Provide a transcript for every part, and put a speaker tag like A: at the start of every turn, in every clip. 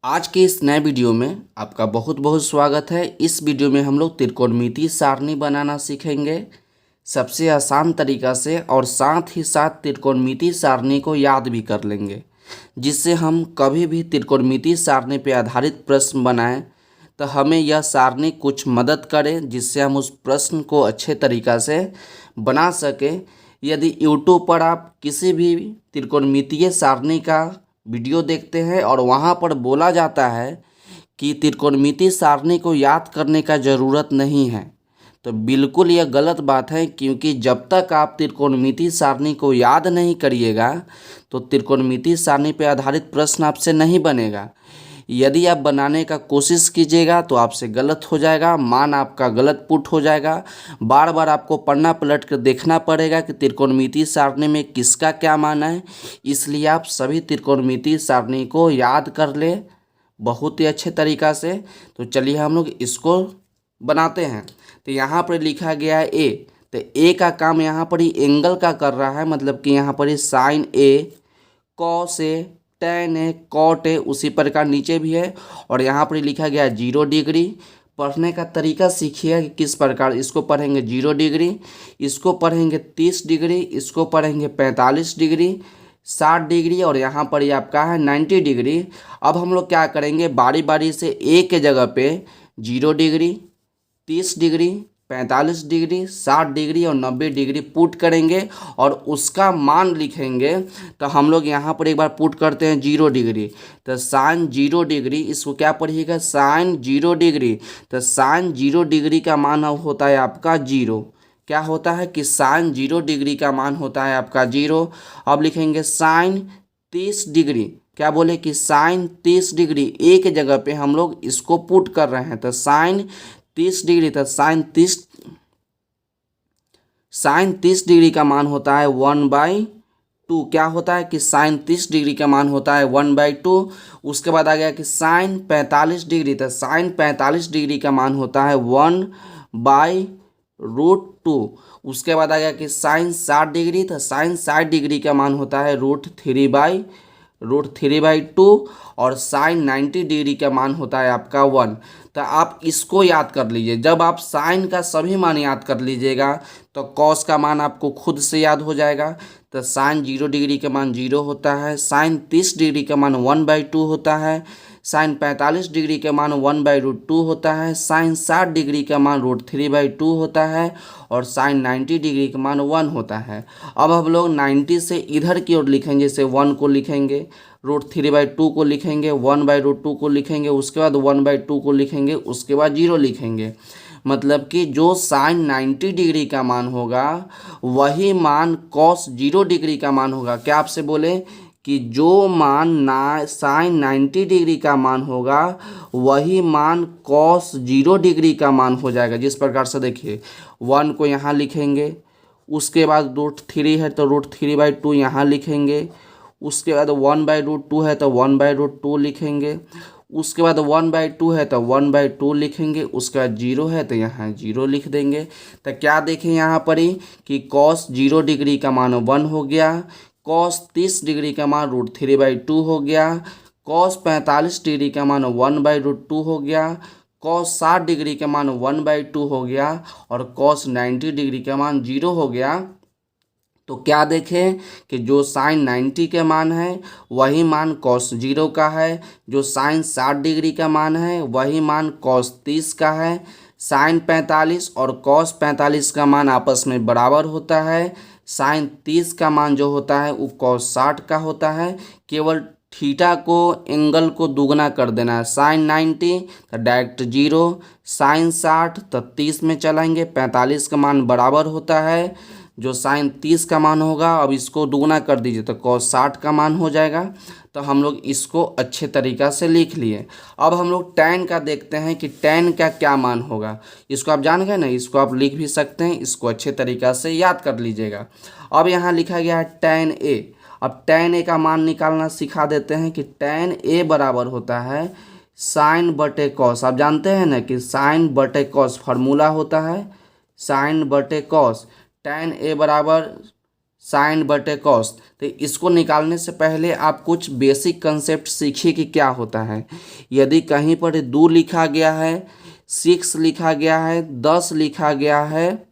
A: आज के इस नए वीडियो में आपका बहुत बहुत स्वागत है। इस वीडियो में हम लोग त्रिकोणमितीय सारणी बनाना सीखेंगे सबसे आसान तरीका से, और साथ ही साथ त्रिकोणमितीय सारणी को याद भी कर लेंगे, जिससे हम कभी भी त्रिकोणमितीय सारणी पर आधारित प्रश्न बनाएं तो हमें यह सारणी कुछ मदद करे, जिससे हम उस प्रश्न को अच्छे तरीका से बना सकें। यदि यूट्यूब पर आप किसी भी त्रिकोणमितीय सारणी का वीडियो देखते हैं और वहाँ पर बोला जाता है कि त्रिकोणमितीय सारणी को याद करने का ज़रूरत नहीं है, तो बिल्कुल यह गलत बात है, क्योंकि जब तक आप त्रिकोणमितीय सारणी को याद नहीं करिएगा तो त्रिकोणमितीय सारणी पर आधारित प्रश्न आपसे नहीं बनेगा। यदि आप बनाने का कोशिश कीजिएगा तो आपसे गलत हो जाएगा, मान आपका गलत पुट हो जाएगा। बार बार आपको पन्ना पलट कर देखना पड़ेगा कि त्रिकोणमितीय सारणी में किसका क्या मान है। इसलिए आप सभी त्रिकोणमितीय सारणी को याद कर ले बहुत ही अच्छे तरीक़ा से। तो चलिए हम लोग इसको बनाते हैं। तो यहाँ पर लिखा गया है ए, तो ए का काम यहाँ पर ही एंगल का कर रहा है, मतलब कि यहाँ पर ही sine A, cos A, tan A, cot A, उसी प्रकार नीचे भी है। और यहाँ पर लिखा गया 0 डिग्री। पढ़ने का तरीका सीखिए कि किस प्रकार इसको पढ़ेंगे। 0 डिग्री, इसको पढ़ेंगे 30 डिग्री, इसको पढ़ेंगे 45 डिग्री, 60 डिग्री, और यहाँ पर ये आपका है 90 डिग्री। अब हम लोग क्या करेंगे, बारी बारी से ए के जगह पे 0 डिग्री, 30 डिग्री, 45 डिग्री, 60 डिग्री और 90 डिग्री पुट करेंगे और उसका मान लिखेंगे। तो हम लोग यहाँ पर एक बार पुट करते हैं 0 डिग्री, तो साइन 0 डिग्री, इसको क्या पढ़िएगा, साइन 0 डिग्री। तो साइन 0 डिग्री का मान होता है आपका 0। क्या होता है कि साइन 0 डिग्री का मान होता है आपका 0। अब लिखेंगे साइन 30 डिग्री, क्या बोले कि साइन 30 डिग्री, एक जगह पे हम लोग इसको पुट कर रहे हैं। तो साइन 30 डिग्री, तो साइन 30 डिग्री का मान होता है 1/2। क्या होता है कि साइन 30 डिग्री का मान होता है 1/2। उसके बाद आ गया कि साइन 45 डिग्री, तो साइन 45 डिग्री का मान होता है 1/√2। उसके बाद आ गया कि साइन 60 डिग्री, तो साइन 60 डिग्री का मान होता है √3/2। और साइन 90 डिग्री का मान होता है आपका 1। तो आप इसको याद कर लीजिए। जब आप साइन का सभी मान याद कर लीजिएगा तो कॉस का मान आपको खुद से याद हो जाएगा। तो साइन 0 डिग्री का मान 0 होता है, साइन 30 डिग्री का मान 1/2 होता है, साइन 45 डिग्री का मान 1/√2 होता है, साइन 60 डिग्री का मान √3/2 होता है, और साइन 90 डिग्री का मान 1 होता है। अब हम लोग 90 से इधर की ओर लिखेंगे, जैसे 1 को लिखेंगे, √3/2 को लिखेंगे, 1/√2 को लिखेंगे, उसके बाद 1/2 को लिखेंगे, उसके बाद 0 लिखेंगे। मतलब कि जो साइन 90 डिग्री का मान होगा वही मान कॉस 0 डिग्री का मान होगा। क्या आपसे बोले कि जो मान साइन 90 डिग्री का मान होगा वही मान कॉस 0 डिग्री का मान हो जाएगा। जिस प्रकार से देखिए 1 को यहाँ लिखेंगे, उसके बाद √3 है तो √3/2 यहाँ लिखेंगे, उसके बाद 1/√2 है तो 1/√2 लिखेंगे, उसके बाद 1/2 है तो 1/2 लिखेंगे, उसके बाद 0 है तो यहाँ 0 लिख देंगे। तो क्या देखें यहाँ पर ही कि कॉस 0 डिग्री का मान 1 हो गया, कॉस 30 डिग्री का मान √3/2 हो गया, कॉस 45 डिग्री का मान 1/√2 हो गया, कॉस 60 डिग्री का मान 1/2 हो गया, और कॉस 90 डिग्री का मान 0 हो गया। तो क्या देखें कि जो साइन 90 के मान है वही मान कॉस 0 का है, जो साइन 60 डिग्री का मान है वही मान कॉस 30 का है, साइन 45 और कॉस 45 का मान आपस में बराबर होता है, साइन 30 का मान जो होता है वो कॉस 60 का होता है। केवल थीटा को, एंगल को दुगना कर देना है। साइन 90 तो डायरेक्ट 0, साइन 60 तो 30 में चलाएंगे, 45 का मान बराबर होता है, जो साइन 30 का मान होगा अब इसको दुगना कर दीजिए तो कॉस 60 का मान हो जाएगा। तो हम लोग इसको अच्छे तरीक़ा से लिख लिए। अब हम लोग टैन का देखते हैं कि टैन का क्या मान होगा। इसको आप जान गए ना, इसको आप लिख भी सकते हैं, इसको अच्छे तरीक़ा से याद कर लीजिएगा। अब यहाँ लिखा गया है टैन ए। अब टैन ए का मान निकालना सिखा देते हैं कि टैन ए बराबर होता है साइन बटे कॉस। आप जानते हैं ना कि साइन बटे कॉस फार्मूला होता है, साइन बटे कॉस। टैन ए बराबर साइन बटे कॉस। तो इसको निकालने से पहले आप कुछ बेसिक कंसेप्ट सीखिए कि क्या होता है। यदि कहीं पर 2 लिखा गया है, 6 लिखा गया है, 10 लिखा गया है,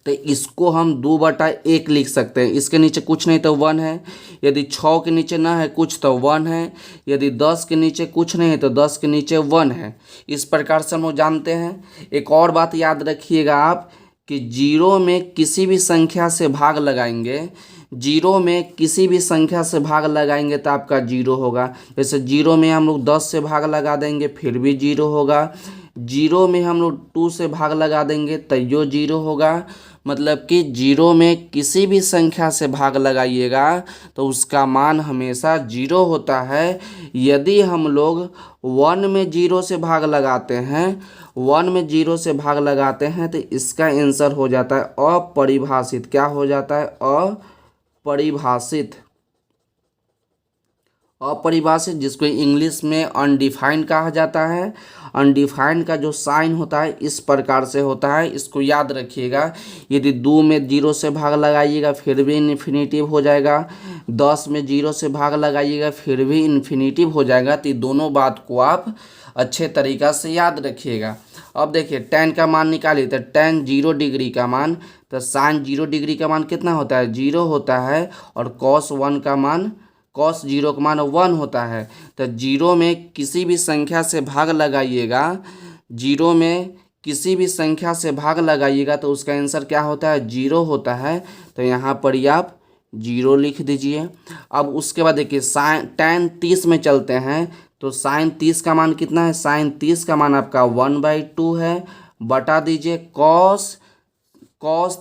A: तो इसको हम 2/1 लिख सकते हैं। इसके नीचे कुछ नहीं तो 1 है। यदि 6 के नीचे ना है कुछ तो 1 है। यदि 10 के नीचे कुछ नहीं है तो 10 के नीचे 1 है। इस प्रकार से हम लोग जानते हैं। एक और बात याद रखिएगा आप कि जीरो में किसी भी संख्या से भाग लगाएंगे, जीरो में किसी भी संख्या से भाग लगाएंगे तो आपका जीरो होगा। जैसे जीरो में हम लोग 10 से भाग लगा देंगे फिर भी जीरो होगा। जीरो में हम लोग 2 से भाग लगा देंगे तैयो जीरो होगा। मतलब कि जीरो में किसी भी संख्या से भाग लगाइएगा तो उसका मान हमेशा जीरो होता है। यदि हम लोग 1 में जीरो से भाग लगाते हैं, 1 में जीरो से भाग लगाते हैं तो इसका आंसर हो जाता है अपरिभाषित। क्या हो जाता है? अपरिभाषित। अपरिभाषित जिसको इंग्लिश में अनडिफाइंड कहा जाता है। अनडिफाइंड का जो साइन होता है इस प्रकार से होता है, इसको याद रखिएगा। यदि 2 में जीरो से भाग लगाइएगा फिर भी इन्फिनिटिव हो जाएगा, 10 में जीरो से भाग लगाइएगा फिर भी इन्फिनिटिव हो जाएगा। तो ये दोनों बात को आप अच्छे तरीक़ा से याद रखिएगा। अब देखिए tan का मान निकालिए। तो tan 0 डिग्री का मान, तो साइन 0 डिग्री का मान कितना होता है? 0 होता है। और cos 1 का मान, cos 0 का मान 1 होता है। तो जीरो में किसी भी संख्या से भाग लगाइएगा, जीरो में किसी भी संख्या से भाग लगाइएगा तो उसका आंसर क्या होता है? जीरो होता है। तो यहाँ पर ही आप जीरो लिख दीजिए। अब उसके बाद देखिए tan 30 में चलते हैं। तो साइन 30 का मान कितना है? साइन 30 का मान आपका 1/2 है। बटा दीजिए cos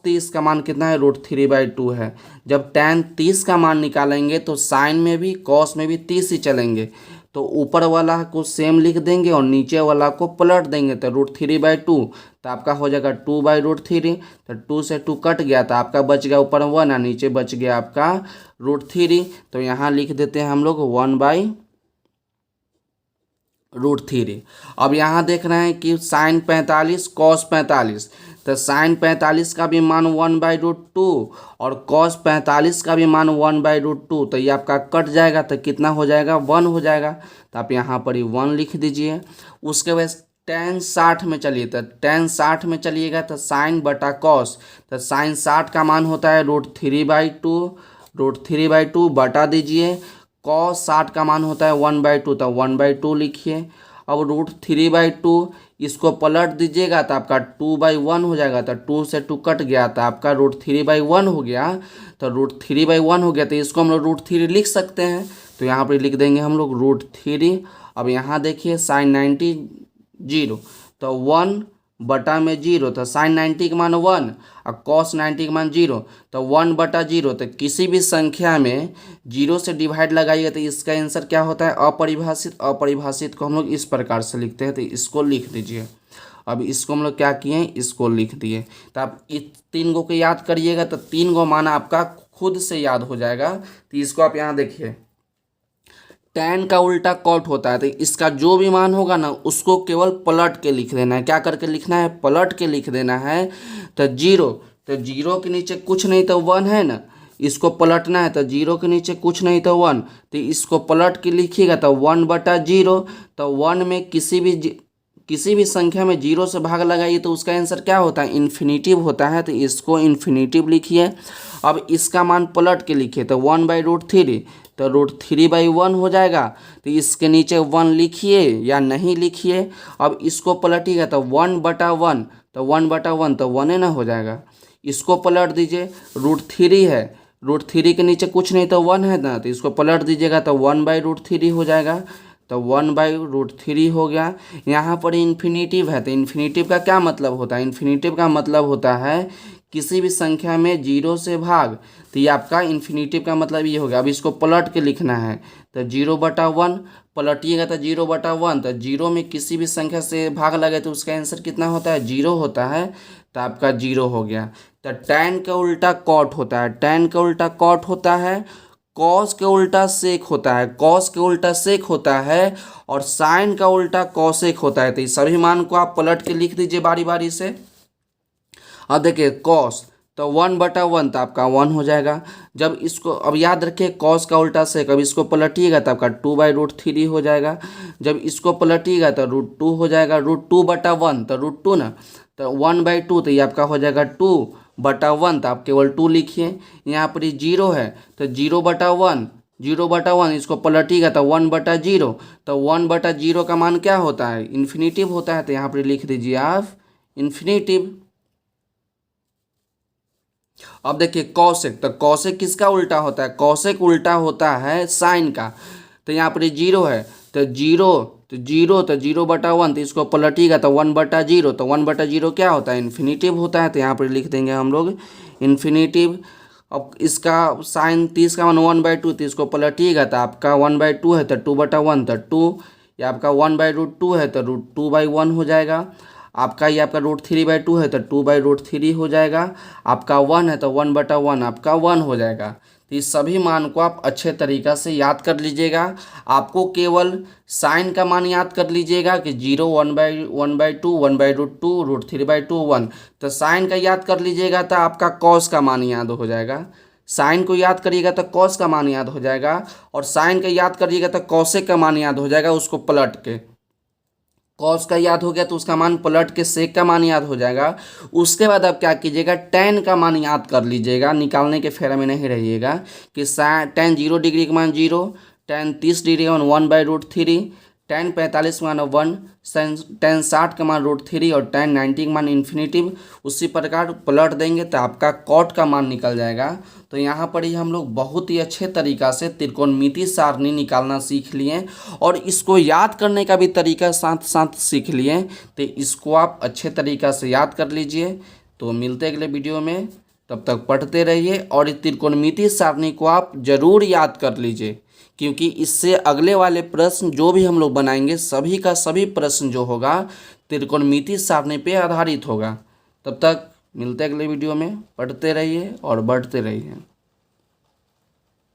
A: 30 का मान कितना है? √3/2 है। जब tan 30 का मान निकालेंगे तो साइन में भी cos में भी 30 ही चलेंगे। तो ऊपर वाला को सेम लिख देंगे और नीचे वाला को पलट देंगे। तो √3/2 तो आपका हो जाएगा 2/√3। तो 2 से 2 कट गया तो आपका बच गया ऊपर 1 और नीचे बच गया आपका √3। तो यहाँ लिख देते हैं हम लोग 1/√3। अब यहाँ देख रहे हैं कि साइन 45 cos 45। तो साइन 45 का भी मान 1/√2 और cos 45 का भी मान 1/√2। तो ये आपका कट जाएगा तो कितना हो जाएगा? 1 हो जाएगा। तो आप यहाँ पर ही 1 लिख दीजिए। उसके बाद tan 60 में चलिए। तो tan 60 में चलिएगा तो साइन बटा cos। तो साइन 60 का मान होता है √3/2 बटा दीजिए। cos 60 का मान होता है 1/2। तो 1/2 लिखिए। अब √3/2 इसको पलट दीजिएगा तो आपका 2/1 हो जाएगा। तो 2 से 2 कट गया तो आपका √3/1 हो गया। तो √3/1 हो गया तो इसको हम लोग √3 लिख सकते हैं। तो यहाँ पर लिख देंगे हम लोग √3। अब यहाँ देखिए साइन 90 0 तो 1/0। तो साइन 90 का मान 1 और cos 90 का मान 0। तो 1/0। तो किसी भी संख्या में 0 से डिवाइड लगाइएगा तो इसका आंसर क्या होता है? अपरिभाषित। अपरिभाषित को हम लोग इस प्रकार से लिखते हैं। तो इसको लिख दीजिए। अब इसको हम लोग क्या किए? इसको लिख दिए। तो आप इस 3 को याद करिएगा तो 3 को मान आपका खुद से याद हो जाएगा। तो इसको आप यहाँ देखिए, tan का उल्टा cot होता है। तो इसका जो भी मान होगा ना उसको केवल पलट के लिख देना है। क्या करके लिखना है? पलट के लिख देना है। तो 0, तो 0 के नीचे कुछ नहीं तो 1 है ना, इसको पलटना है। तो 0 के नीचे कुछ नहीं तो 1, तो इसको पलट के लिखिएगा तो 1/0। तो 1 में किसी भी संख्या में 0 से भाग लगाइए तो उसका आंसर क्या होता है? इन्फिनिटिव होता है। तो इसको इन्फिनिटिव लिखिए। अब इसका मान पलट के लिखिए तो 1/√3। तो √3/1 हो जाएगा। तो इसके नीचे 1 लिखिए या नहीं लिखिए। अब इसको पलटिएगा तो 1/1। तो 1/1 तो 1 ना हो जाएगा। इसको पलट दीजिए, √3 है, √3 के नीचे कुछ नहीं तो 1 है ना, तो इसको पलट दीजिएगा तो 1/√3 हो जाएगा। तो 1/√3 हो गया। यहाँ पर इन्फिनिटिव है। तो इन्फिनिटिव का क्या मतलब होता है? इन्फिनिटिव का मतलब होता है किसी भी संख्या में 0 से भाग। तो ये आपका इन्फिनिटिव का मतलब ये हो गया। अब इसको पलट के लिखना है तो 0/1 पलटिएगा तो 0/1। तो 0 में किसी भी संख्या से भाग लगे तो उसका आंसर कितना होता है? 0 होता है। तो आपका 0 हो गया। तो tan का उल्टा cot होता है, tan का उल्टा cot होता है, cos के उल्टा sec होता है, cos के उल्टा sec होता है, और sin का उल्टा cosec होता है। तो इस सभी मान को आप पलट के लिख दीजिए बारी बारी से। अब देखिए cos, तो 1/1 तो आपका 1 हो जाएगा। जब इसको अब याद रखिए कॉस का उल्टा सेक, अब इसको पलटिएगा तो आपका 2/√3 हो जाएगा। जब इसको पलटिएगा तो √2 हो जाएगा। √2/1 तो √2 ना, तो 1/2 तो ये आपका हो जाएगा 2/1, तो आप केवल 2 लिखिए। यहाँ पर ये 0 है तो 0/1, 0/1 इसको पलटिएगा तो 1/0, तो 1/0 का मान क्या होता है, इन्फिनेटिव होता है। तो यहाँ पर लिख दीजिए आप इन्फिनेटिव। अब देखिए कॉसेक, तो कॉसेक किसका उल्टा होता है, कॉसेक उल्टा होता है साइन का। तो यहाँ पर 0 है तो 0/1, तो इसको पलटिएगा तो 1/0, तो 1/0 क्या होता है, इन्फिनेटिव होता है। तो यहाँ पर लिख देंगे हम लोग इन्फिनेटिव। अब इसका साइन 30 का मान 1/2, तो इसको पलटिएगा तो आपका 1/2 है तो 2/1 तो 2, या आपका 1/√2 है तो √2/1 हो जाएगा। आपका ये आपका √3/2 है तो 2/√3 हो जाएगा। आपका 1 है तो 1/1 आपका 1 हो जाएगा। तो इस सभी मान को आप अच्छे तरीक़ा से याद कर लीजिएगा। आपको केवल साइन का मान याद कर लीजिएगा कि 0, 1/2, 1/√2, √3/2, 1। तो साइन का याद कर लीजिएगा तो आपका कॉस का मान याद हो जाएगा। साइन को याद करिएगा तो कॉस का मान याद हो जाएगा, और साइन का याद करिएगा तो कॉसेक का मान याद हो जाएगा। उसको पलट के कॉस का याद हो गया तो उसका मान पलट के सेक का मान याद हो जाएगा। उसके बाद आप क्या कीजिएगा, टेन का मान याद कर लीजिएगा, निकालने के फेरा में नहीं रहिएगा कि टेन 0 डिग्री का मान 0, टेन 30 डिग्री का मान 1/√3, टेन 45 का मान 1, टेन 60 का मान √3 और टेन 90 का मान इन्फिनेटिव। उसी प्रकार पलट देंगे तो आपका कॉट का मान निकल जाएगा। तो यहाँ पर ही हम लोग बहुत ही अच्छे तरीक़ा से त्रिकोणमिति सारणी निकालना सीख लिए, और इसको याद करने का भी तरीका साथ साथ सीख लिए। तो इसको आप अच्छे तरीक़ा से याद कर लीजिए। तो मिलते अगले वीडियो में, तब तक पढ़ते रहिए, और त्रिकोणमिति सारणी को आप ज़रूर याद कर लीजिए, क्योंकि इससे अगले वाले प्रश्न जो भी हम लोग बनाएंगे सभी का सभी प्रश्न जो होगा त्रिकोणमिति सारणी पे आधारित होगा। तब तक मिलते अगले वीडियो में, पढ़ते रहिए और बढ़ते रहिए।